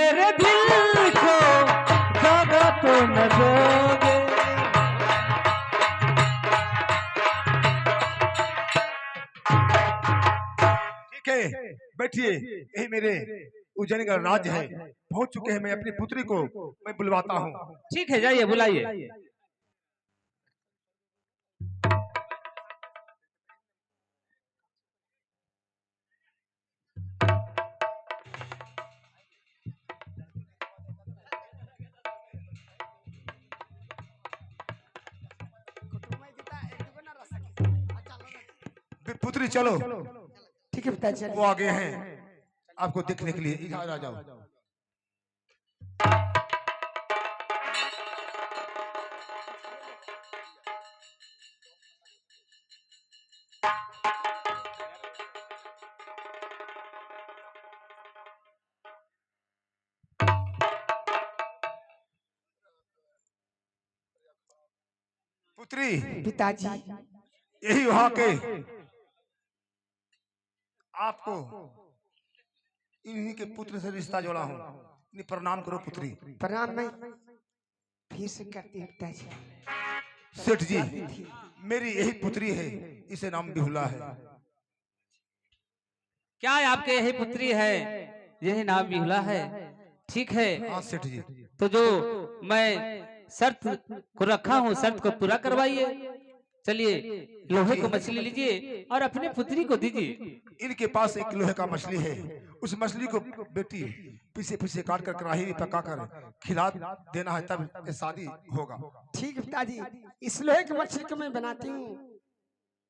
मेरे दिल को जगा तो न दोगे। ठीक है, बैठिए। यही मेरे उज्जैन का राज्य है। पहुंच चुके हैं। मैं अपनी पुत्री को मैं बुलवाता हूँ। ठीक है, जाइए बुलाइए। पुत्री चलो। ठीक है पिताजी। वो आगे हैं आपको देखने के लिए। इधर आ जाओ। पुत्री पिताजी यही वहां के आपको इन्हीं के पुत्र से रिश्ता जोड़ा हूँ। इन्हें प्रणाम करो पुत्री। प्रणाम। मैं फिर से करती हूँ पिताजी। सेठ जी, मेरी यही पुत्री है। इसे नाम बिहुला है। क्या आपके यही पुत्री है? यही नाम बिहुला है? ठीक है। हाँ सेठ जी। तो जो मैं शर्त को रखा हूँ, शर्त को पूरा करवाइए। चलिए, लोहे को मछली लीजिए और अपने पुत्री को दीजिए। इनके पास एक लोहे का मछली है। उस मछली को बेटी पीसे पीसे काट कर कढ़ाई में पका कर खिला देना है, तब ये शादी होगा। ठीक है पिताजी। इस लोहे की मछली को मैं बनाती हूँ।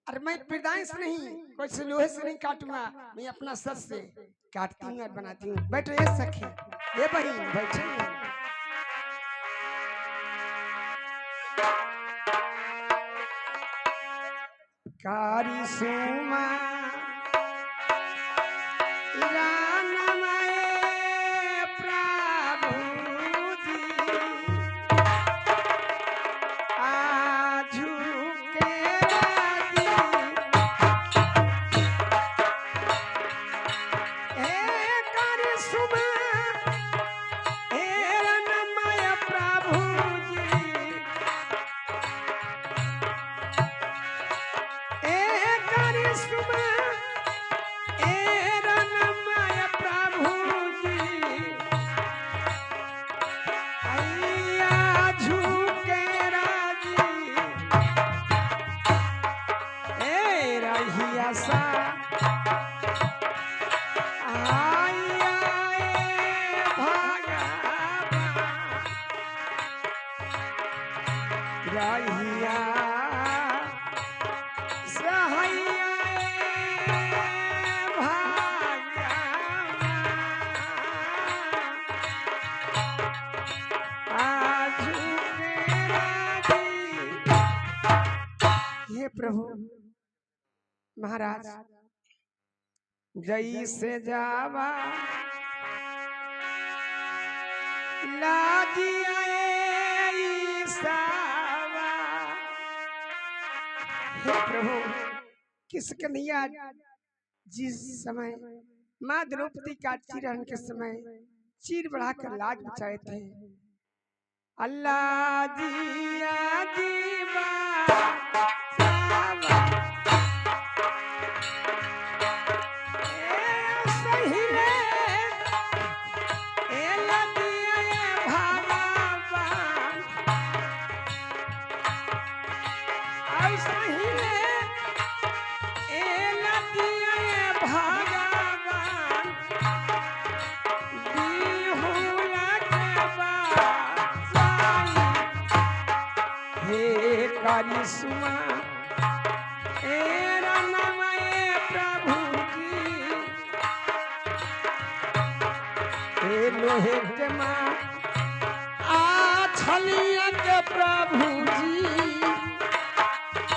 और मैं पिरदाई से नहीं, कोई से लोहे से नहीं काटूंगा। मैं अपना सर से काटती हूँ और बनाती हूँ। बैठो ये सखी, ये बहन बैठे। कारी सुमा रानमय प्रभु जी आजू के राजी। हे कारी सुमा हे रानमय प्रभु जी प्रभु महाराज जई से जावा लागी आए सावा। हे प्रभु, किस कन्हैया जिस समय माँ द्रौपदी का चिरहरण के समय चीर बढ़ाकर लाज बचाए थे। अल्लाह जिया जीवा सुमा एरा नमये प्रभु जी ए लोहे के माँ आ छलिया के प्रभु जी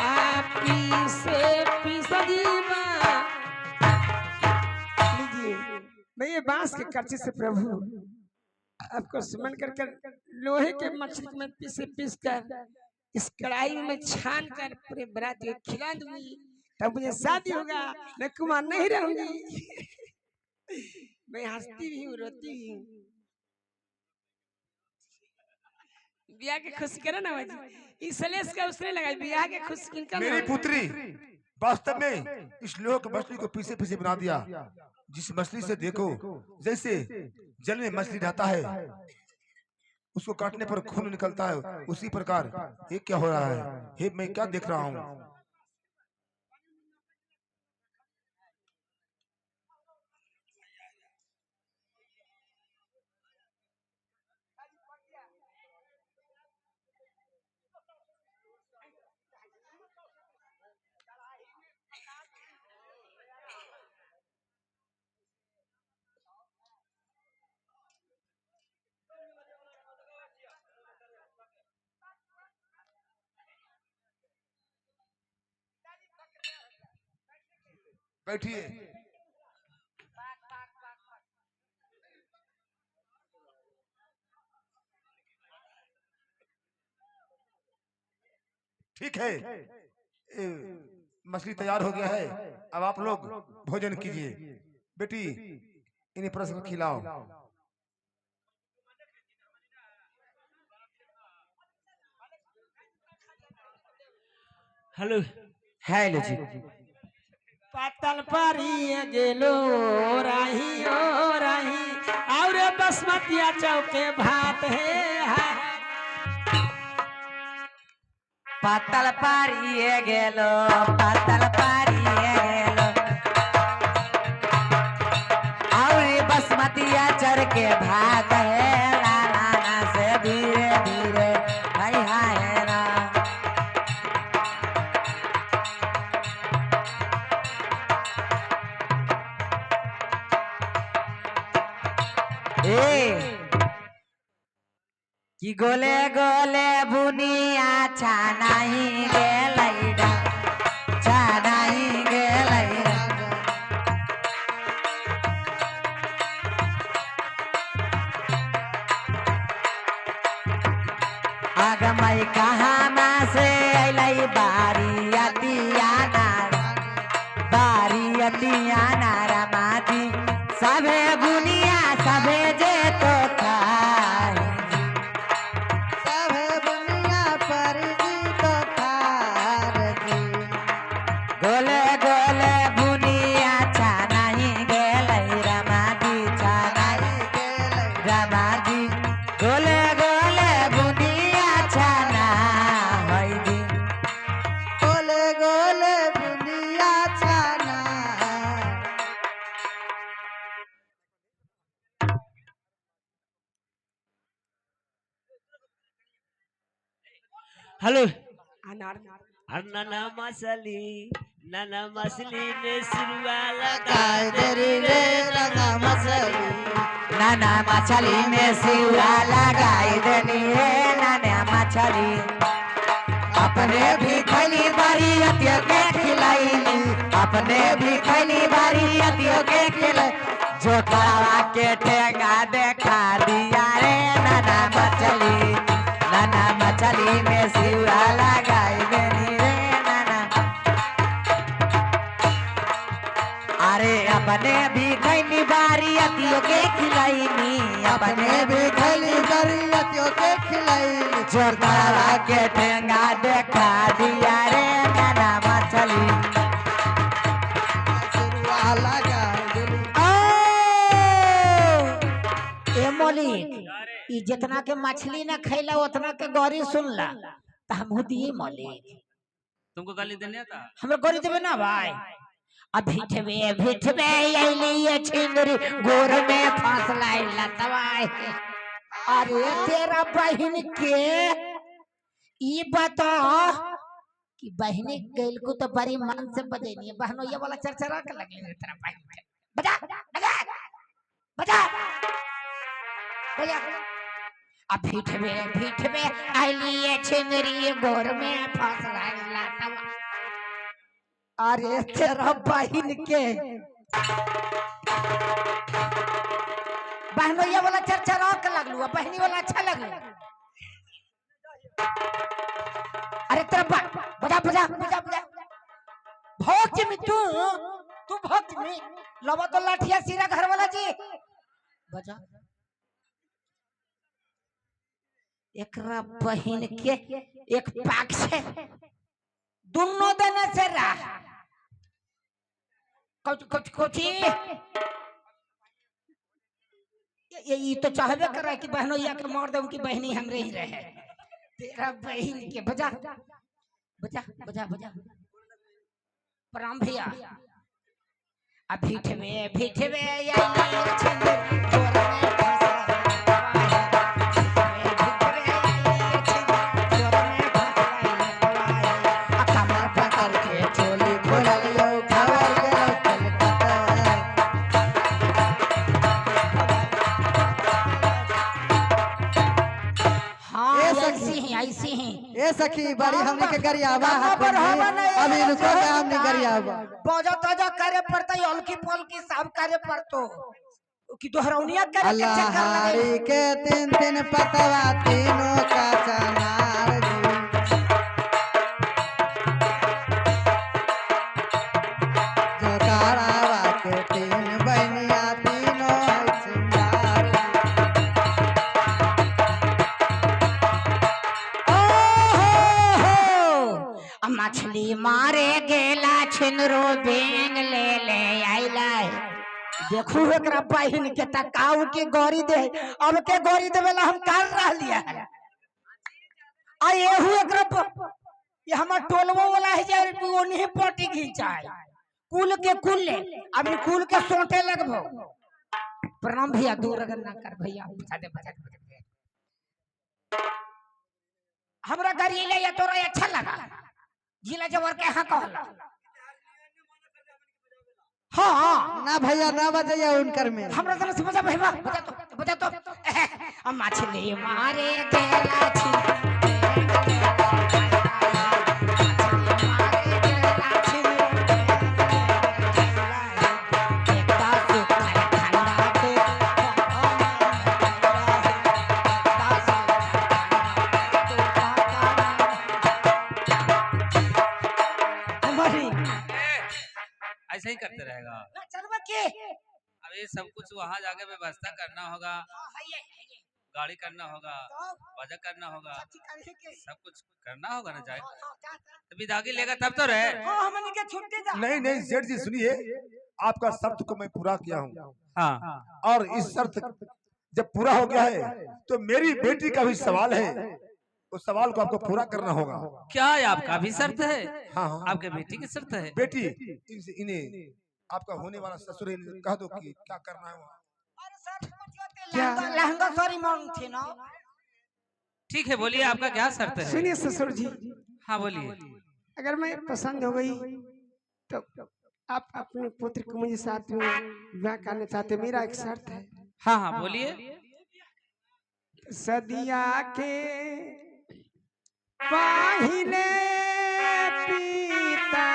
आपी से पिसजीवा। लीजिए, मैं ये बांस के कर्चे से प्रभु आपको सुमन कर लोहे के मछली में पीस कर इस कढ़ाई में छान कर पूरे बरात को खिला दूंगी। तब मुझे शादी होगा, मैं कुमार नहीं रहूंगी। मैं हंसती भी हूँ, रोती भी हूँ। बियाह के खुश करे ना बाजी इसलेस का उसने लगा बियाह के खुश किनका ना मेरी पुत्री वास्तव में इस लोहे की मछली को पीछे पीछे बना दिया। जिस मछली से देखो जैसे जल में मछली रहता है, उसको काटने पर खून निकलता है, उसी प्रकार ये क्या हो रहा है? हे मैं क्या देख रहा हूँ? बैठिए। ठीक है, मछली तैयार हो गया है। अब आप लोग भोजन कीजिए। बेटी इन्हें प्रश्न खिलाओ। हेलो हेलो जी। पातल पारी गेलो राही ओ राही और बसमतिया चौके भात है पातल पारिए गेलो, पातल पारिए गेलो, और बसमतिया चढ़ के भात है लाना से धीरे धीरे हाय हाय ना। कि गोले गोले बुनिया छानाई गेलैडा, छानाई गेलैडा। आगमई कहाना से अलै बारियतिया नारा, बारियतिया नारा माती सभे बुनिया सभे जे तो खाई, सभे बुनिया पर जी तो खार जी। गोले गोले बुनिया छानाई गेलै रमादी, छानाई गेलै रमादी। गोले गोले बुनिया छाना होई दी, गोले गोले बुनिया छाना। हेलो अनार नाना मछली ने सिरवा लगा गाय तेरी रे रंगा मछली, नाना मछली में सिवा लगाई देनी रे नाना मछली। अपने भी खैली बारी अतियो के खिलाईली, अपने भी खैली बारी अतियो के खिलाई। जो करावा के टेंगा देखा दिया रे नाना मछली, नाना मछली में सिवा लगाई देनी रे नाना। अरे अपने भी खैली बारी अतियो के खिलाईनी, अपने भी खैली बारी अतियो के खिलाईनी। जो करावा के टेंगा देखा दिया रे नाना मछली, सिरवा लगाई देनी। ए मौलिक ई जितना के मछली ना खैला उतना के गौरी सुनला त हमहू दिए मौलिक। तुमको गाली देने आता? हमरा गौरी देबे ना भाई। अब भिठबे अइली ये छिंगरी गोर में फसलाई लतवाई। अरे तेरा बहन के ई बता कि बहनी गइल को तो बड़ी मन से बजेनी है। बहनों ये वाला चरचरा के लगले रे तेरा बहन के। बजा बजा बजा बजा। अब भिठबे आइली ये छिंगरी गोर में फसलाई लतवा। अरे तेरा बहन के बहनों ये वाला चरचरा के लगलू, बहनी वाला अच्छा लगलू। अरे तेरा बजा बजा बजा बजा। भक्त में तू भक्त में लवा तो लाठिया सिरा घर वाला जी बजा। एकरा बहन के एक पाक से दोनों देने से रहा कुछ ये तो चाहबे कर रहा है कि बहनों या के मार दे, उनकी बहनी हमरे ही रहे। तेरा बहन के बजा बजा बजा बजा प्रणाम भैया। अभी ठवे सखी बड़ी हमने के गरियावा अभी इनको हमने गरियावा बोझा ताजा करे पड़ता है, हल्की पलकी सब करे पड़तो कि दोहरौनिया करे के चक्कर लगे के तीन तीन पतवा तीनों का चनार जो कारावा के तीन बहनिया तीनों सिंगार मछली मारे गेला छिनरो बेंग ले आइला। देखू एकरा बहिन के तकाऊ के गौरी दे, अब के गौरी देवेला हम कर रहलिया है। आ एहू एकरा ये हमर टोलवो वाला है जे ओनी पोटी खींचाय कुल के कुल ले, अब कुल के सोटे लगबो। प्रणाम भैया, दूर अगर ना कर भैया, बचा दे हमरा गाड़ी ले या तोरा अच्छा लगा जिला जवर के हाँ कहला। हाँ ना भैया ना बजाइए उनकर में हमरा तरफ से बजा भैया, बजा तो मछली मारे गेला ऐसे ही करते रहेगा। चलवा के अब ये सब कुछ वहाँ जाके व्यवस्था करना होगा, गाड़ी करना होगा, बाजा करना होगा, सब कुछ करना होगा ना। जाए तो विदागी लेगा तब तो रहे। नहीं नहीं सेठ जी सुनिए, आपका शर्त को मैं पूरा किया हूँ। हाँ, और इस शर्त जब पूरा हो गया है तो मेरी बेटी का भी सवाल है, उस सवाल को आपको पूरा करना होगा। क्या है आपका भी शर्त है? हाँ हाँ, आपके बेटी की शर्त है। बेटी इन्हें आपका होने वाला ससुर कह दो कि क्या करना है वहाँ। लहंगा सारी मांग थी ना। ठीक है, बोलिए आपका क्या शर्त है? सुनिए ससुर जी, हाँ बोलिए। अगर मैं पसंद हो गई तो आप अपने पुत्र को मुझे साथ में विवाह करना चाहते, मेरा एक शर्त है। हाँ हाँ बोलिए। सदिया के पहिले पिता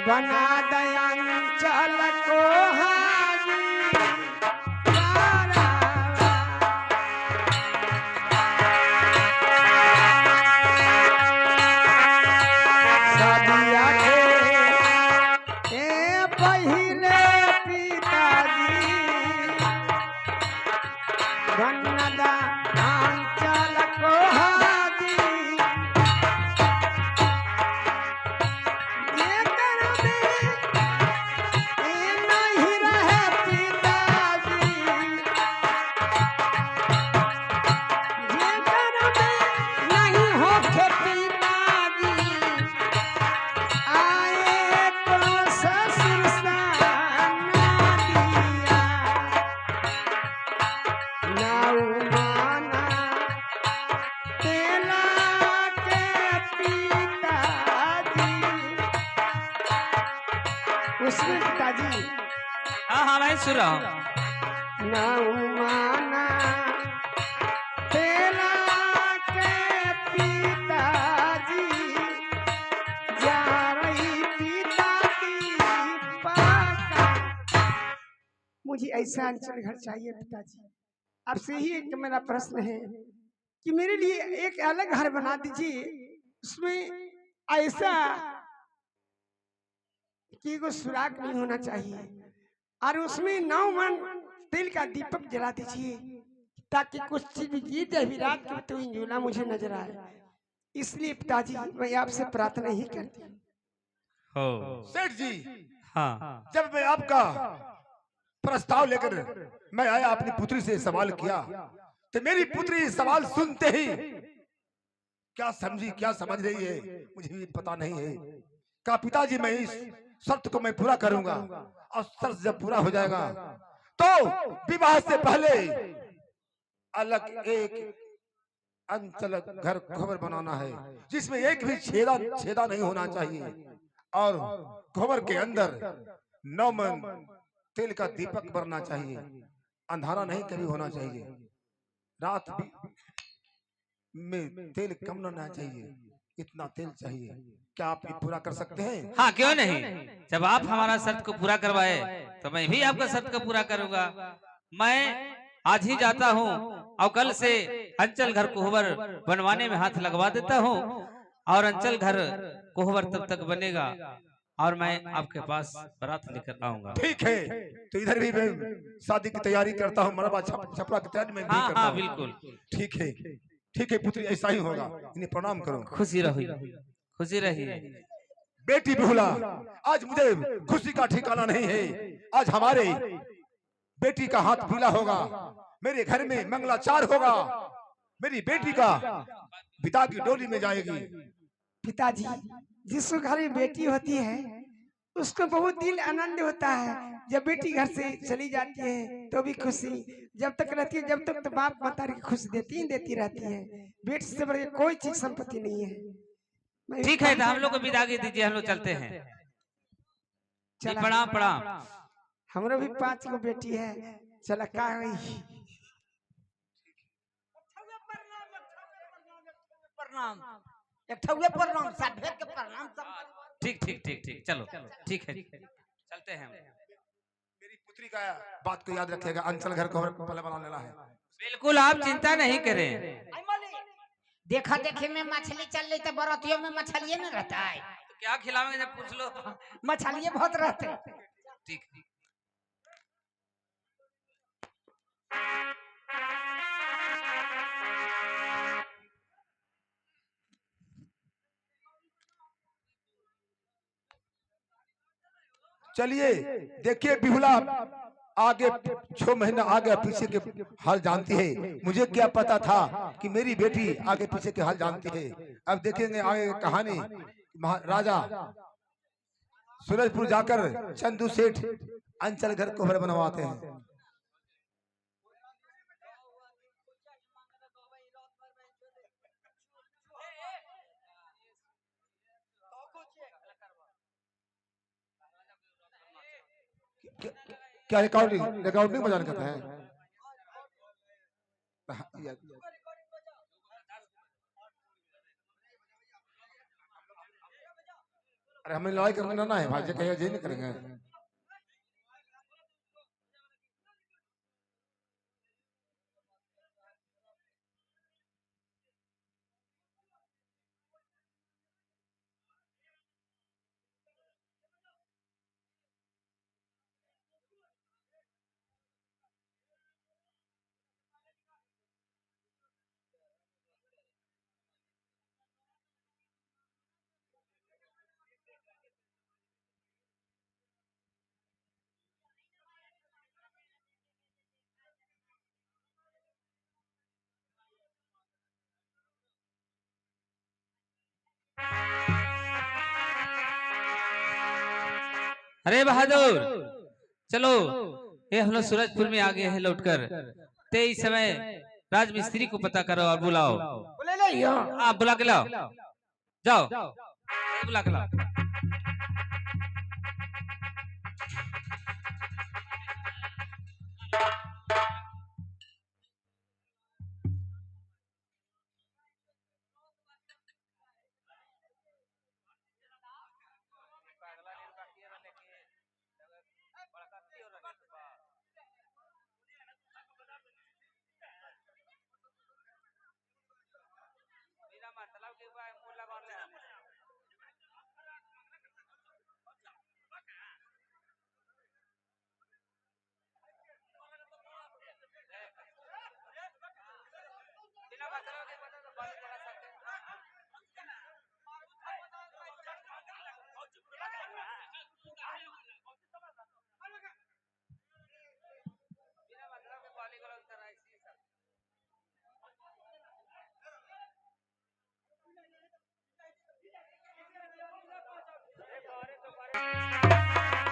बना दयांचल को हाजी सदिया के पहिले पिताजी बन्नदा आंचल को हाजी जेकर में नहीं रहे पिताजी, जेकर में नहीं होके पिताजी, आए तो ससुर साना दिया नाउ माना तेला के पिताजी। उसमें पिताजी हाँ हाँ मैं सुन रहा हूँ। नाउ माना तेला के पिताजी, जा रही पिताजी पाका। मुझे ऐसा अंचल घर चाहिए पिताजी। आपसे ही एक मेरा प्रश्न है कि मेरे लिए एक अलग घर बना दीजिए, उसमें ऐसा कि कोई सुराग नहीं होना चाहिए, और उसमें 9 मन तेल का दीपक जला दीजिए ताकि कुछ चीज भी गिर जाए भी रात के तो इंजुला मुझे नजर आए। इसलिए पिताजी मैं आपसे प्रार्थना ही करती हूँ। हो सेठ जी, हाँ जब मैं आपका प्रस्ताव लेकर मैं आया, अपनी पुत्री से सवाल किया, तो मेरी पुत्री सवाल सुनते ही क्या समझी, क्या समझ रही है मुझे भी पता नहीं है। कहा पिताजी मैं इस शर्त को मैं पूरा करूंगा, और शर्त जब पूरा हो जाएगा तो विवाह से पहले अलग एक अंचल घर गोबर बनाना है, जिसमें एक भी छेदा छेदा नहीं होना चाहिए, और गोबर के अंदर 9 मन तेल का दीपक बरना चाहिए, अंधारा नहीं कभी होना चाहिए, रात भी में तेल कम न होना चाहिए, इतना तेल चाहिए। क्या आप ये पूरा कर सकते हैं? हाँ, क्यों नहीं। जब आप हमारा शर्त को पूरा करवाए तो मैं भी आपका शर्त को पूरा करूंगा। मैं आज ही जाता हूँ और कल से अंचल घर कोहबर बनवाने में हाथ लगवा देता हूँ, और अंचल घर कोहबर तब तक बनेगा और मैं आपके पास बारात लेकर आऊंगा। ठीक है, तो इधर भी मैं शादी की तैयारी करता हूँ, मरबा छपरा की तैयारी मैं भी हाँ करता हाँ हूँ। बिल्कुल, ठीक है, ठीक है पुत्री, ऐसा ही होगा। इन्हें प्रणाम करो। खुशी रही, खुशी रही। बेटी बिहुला, आज मुझे खुशी का ठिकाना नहीं है। आज हमारे बेटी का हाथ पीला होगा, मेरे घर में मंगलाचार होगा, मेरी बेटी का पिता की डोली में जाएगी। पिताजी जिसको घर में बेटी होती है उसको बहुत दिल आनंद होता है। जब बेटी घर से चली जाती है तो भी खुशी, जब तक रहती है जब तक तो बाप मतारी की खुशी देती ही देती रहती है। बेटी से बढ़ के कोई चीज संपत्ति नहीं है। मैं ठीक है, तो हम लोग को विदाई दीजिए, हम लोग चलते हैं। जी, चला प्रणाम प्रणाम। हमरो भी 5 गो बेटी है। चला का हुई प्रणाम एक ठौए प्रणाम साथ भेद के प्रणाम सब। ठीक ठीक ठीक ठीक, चलो ठीक है, चलते हैं। मेरी पुत्री का बात को याद रखिएगा, अंचल घर को पहले बना लेना है। बिल्कुल, आप चिंता नहीं करें। देखा देखी में मछली चल रही तो बरतियों में मछलिए न रहता है। तो क्या खिलावेंगे जब पूछ लो। मछलिए बहुत रहते हैं। ठीक। चलिए देखिए बिहुला आगे 6 महीना आगे पीछे के हाल जानती है, मुझे क्या पता था कि मेरी बेटी आगे पीछे के हाल जानती है। अब देखेंगे आगे कहानी। राजा सूरजपुर जाकर चंदू सेठ अंचल घर को बनवाते हैं। क्या रिकॉर्डिंग रिकॉर्डिंग बजाने कहते हैं? अरे हमें लड़ाई करना ना है भाई, जो कहेगा जी नहीं करेंगे। अरे बहादुर, चलो ये हम लोग सूरजपुर में आ गए हैं लौटकर। ते इस समय राजमिस्त्री को पता करो और बुलाओ। बोले नहीं हो हाँ, बुला के लाओ, जाओ बुला के लाओ।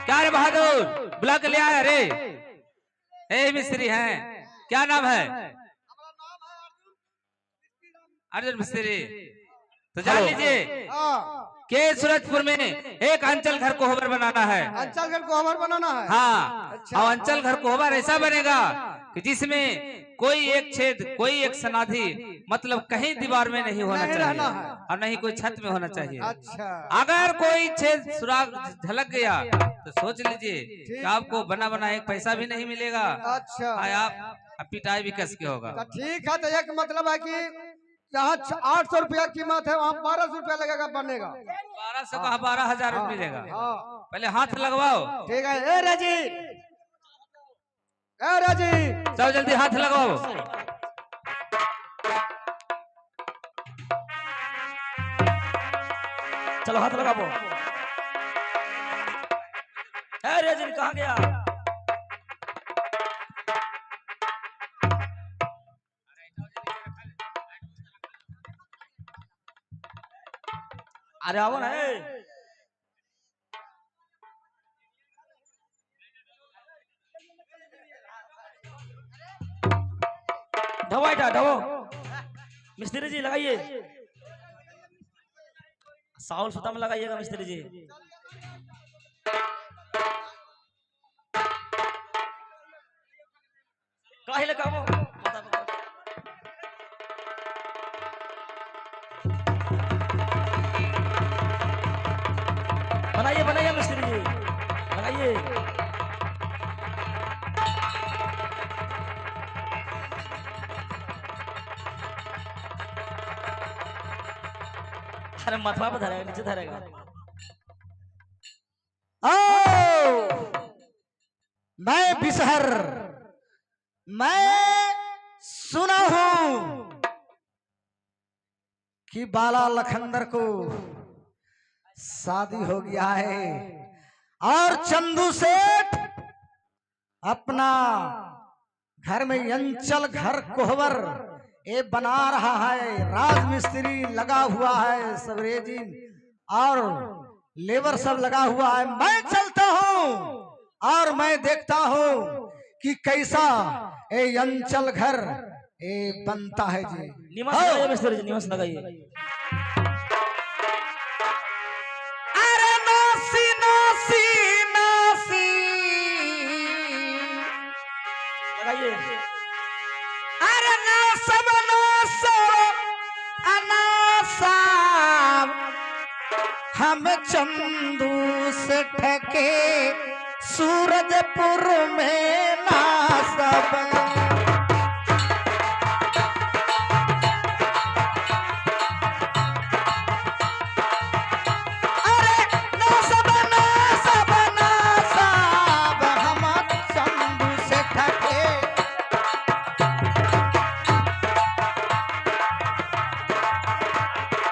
क्या रे बहादुर, बुला के ले आया रे? ए मिस्त्री हैं, क्या नाम है? अर्जुन मिस्त्री। तो जान लीजिए के सूरजपुर में एक अंचल घर कोहबर बनाना है। अंचल घर कोहबर बनाना है। हाँ, अच्छा। और अंचल घर कोहबर ऐसा बनेगा कि जिसमें कोई एक छेद, कोई एक सनाधि, मतलब कहीं दीवार में नहीं होना नहीं रहना है। चाहिए और नहीं कोई छत में होना चाहिए। अच्छा। अगर कोई छेद सुराग झलक गया तो सोच लीजिए कि आपको बना बना एक पैसा भी नहीं मिलेगा। अच्छा। आप पिटाई भी कस के होगा। तो ठीक है, तो एक मतलब है कि जहाँ 800 रुपया कीमत है वहाँ 1200 रुपया लगेगा बनेगा। 1200 का 12,000 मिलेगा। हाँ पहले हाथ लगवाओ। ठीक है। ए राजी, ए राजी, सब जल्दी हाथ लगाओ। चलो हाथ लगाओ। अरे जिन कहाँ गया? अरे आओ ना। ढवो इटा ढवो। मिस्त्री जी लगाइए, साउल सुता में लगाइएगा मिस्त्री जी। काहे लगाओ? बनाइए बनाइए मिस्त्री जी, लगाइए। अरे मथवा पे धरेगा, नीचे धरेगा। मैं बिसहर, मैं सुना हूं कि बाला लखंदर को शादी हो गया है और चंदू सेठ अपना घर में अंचल घर कोहबर ये बना रहा है। राज मिस्त्री लगा हुआ है, सबरेजी और लेबर सब लगा हुआ है। मैं चलता हूँ और मैं देखता हूँ कि कैसा ये अंचल घर ये बनता है जी। निमस लगाइए मिस्त्री जी, निमस लगाइए। अरे नासी नासी नासी लगाइए। अरे नासब नासब अनासाब हम चंदू से ठके सूरजपुर में नासब। अरे नासब नासब नासब हम चंदू से ठके।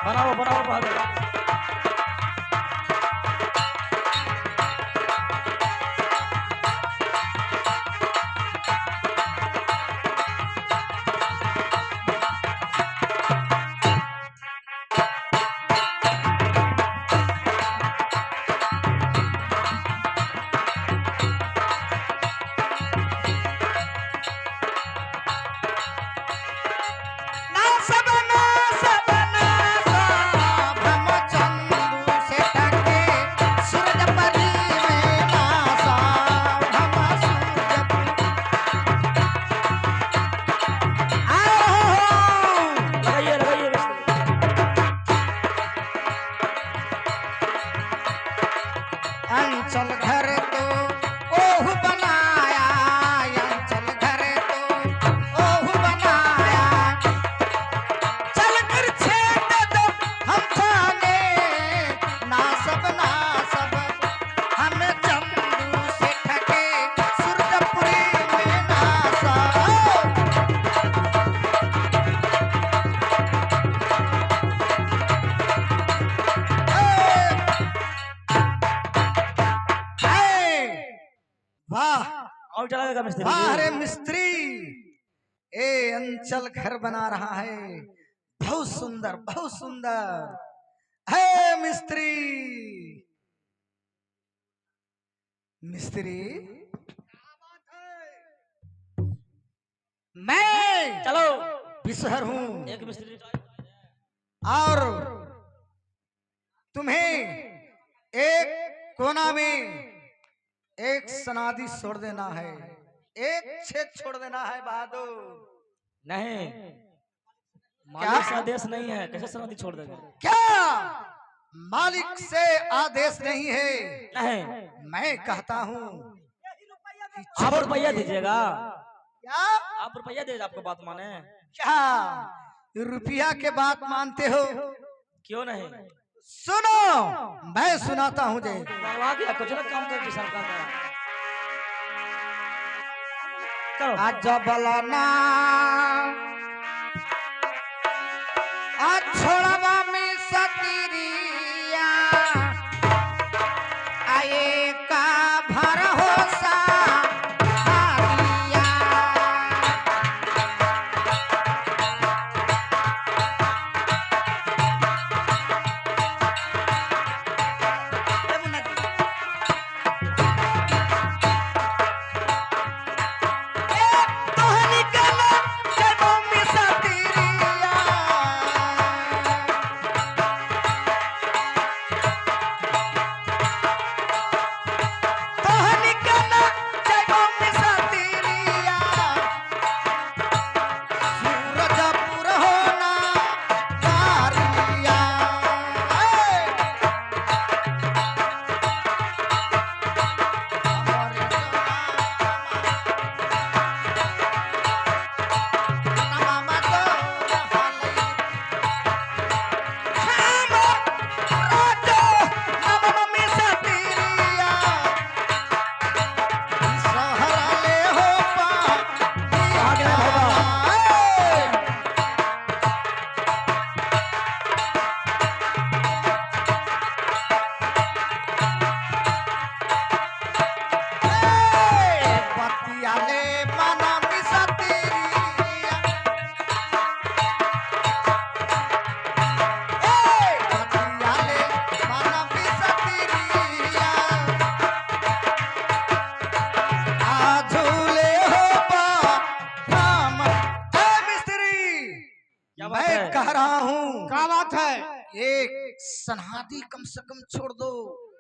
बनाओ बनाओ बहादुर। नासब नासब नासब हम चंदू से ठके सूरजपुर में नासब हम सूरजपुर। आओ लगाइए लगाइए मिस्त्री। अंचल घर तो ओहु बनाया, अंचल घर तो ओहु बनाया। चल कर छेद दो हम जाने नासब नासब हम चंदू से ठके सूरजपुरी में नासब। वाह और क्या लगेगा मिस्त्री वाह जी? रे मिस्त्री, ए अंचल घर बना रहा है। बहुत सुंदर बहुत सुंदर है मिस्त्री। मिस्त्री मैं चलो बिसहर हूँ एक मिस्त्री और तुम्हें एक कोना में एक सनादी छोड़ देना है, एक छेद छोड़ देना है बहादुर। नहीं, मालिक से आदेश नहीं है, कैसे सनादी छोड़ देंगे? क्या मालिक से आदेश नहीं है? नहीं, मैं कहता हूँ आप रुपया दीजिएगा, क्या आप रुपया दे, आपको बात माने? क्या रुपया के बात मानते हो? क्यों नहीं? सुनो मैं सुनाता हूँ जे करवा के कुछ ना काम करके सरकार का करो। आज बलाना आज छोड़वा में सतीरिया आए का भरोसा हारिया। मैं कह रहा हूँ क्या बात है? एक सनहादी कम से कम छोड़ दो,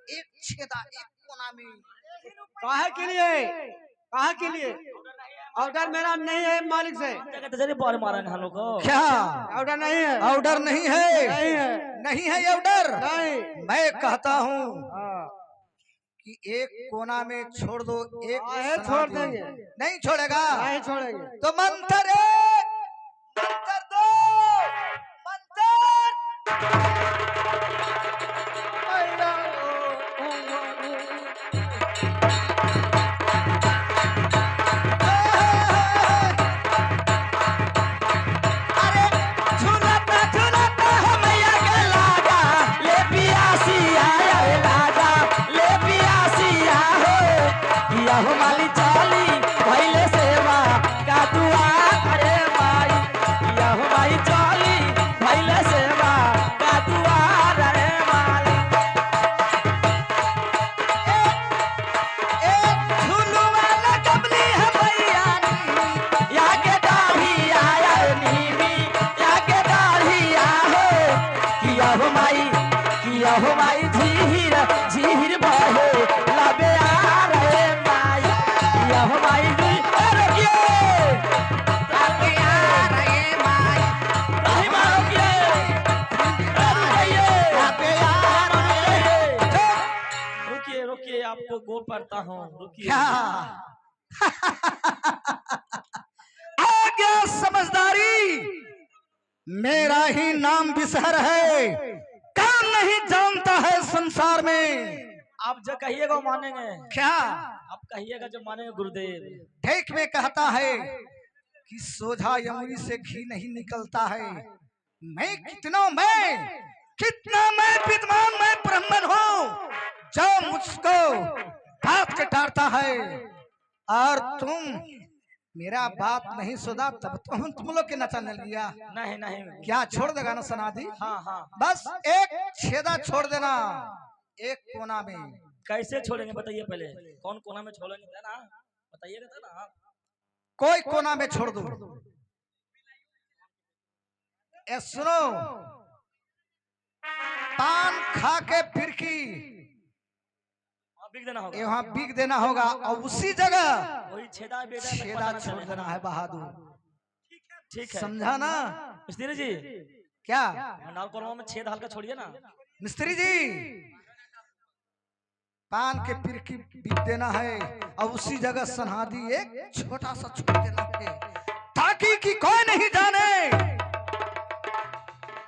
एक छेदा एक कोना में। काहे के लिए? काहे के लिए? ऑर्डर मेरा नहीं है मालिक से। जगह बार मारा है हम लोग को। क्या ऑर्डर नहीं है? ऑर्डर नहीं है? नहीं है। नहीं है ऑर्डर? नहीं। मैं कहता हूँ कि एक कोना में छोड़ दो, एक छोड़ देंगे। नहीं छोड़ेगा? नहीं छोड़ेंगे। तो मंत्र एक, मंत्र दो, माली चाली पहले सेवा का दुआ अरे माई, यह माई चाली पहले सेवा का दुआ अरे माई। एक झुलुआ लगबली है भैया या के दाढ़ी आया नीवी, या के दाढ़ी आहो किया हो माई झीर झीर बहे लबे आ रे माई, किया हो माई रुकिए लबे आ रे माई, नहीं मारोगे रुकिए रुकिए, आपको गोल पड़ता हूँ, रुकिए। क्या आ गया समझदारी? मेरा ही नाम बिसहर है, काम नहीं जानता है संसार में। आप जो कहिएगा वो मानेंगे। क्या आप कहिएगा जो मानेंगे गुरुदेव। ठीक में कहता है कि सोझा यमुनी से घी नहीं निकलता है। मैं कितना मैं विद्वान, मैं ब्राह्मण हूँ, जो मुझको बात कटारता है और तुम मेरा बात नहीं सुना, तब तो हम तुम लोग के नचा लिया। नहीं नहीं, क्या छोड़ देगा ना सनादी? हाँ हाँ, बस एक छेदा छोड़ देना, एक कोना में। कैसे छोड़ेंगे बताइए पहले, कौन कोना में छोड़ेंगे था ना, बताइएगा था ना। कोई कोना में छोड़ दो। ए सुनो, पान खा के फिरकी बिक देना होगा, यहाँ बिक देना होगा और उसी जगह वही छेदा छेदा छोड़ देना है बहादुर। ठीक है, समझा ना मिस्त्री जी? क्या भंडार कोरमा में छेद हल्का छोड़िए ना। मिस्त्री जी, पान के पिरकी बिक देना है और उसी जगह सनादी एक छोटा सा छोड़ देना है, ताकि कि कोई नहीं जाने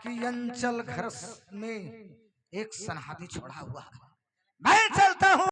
कि अंचल घर में एक सनादी छोड़ा हुआ है। मैं चलता हूँ।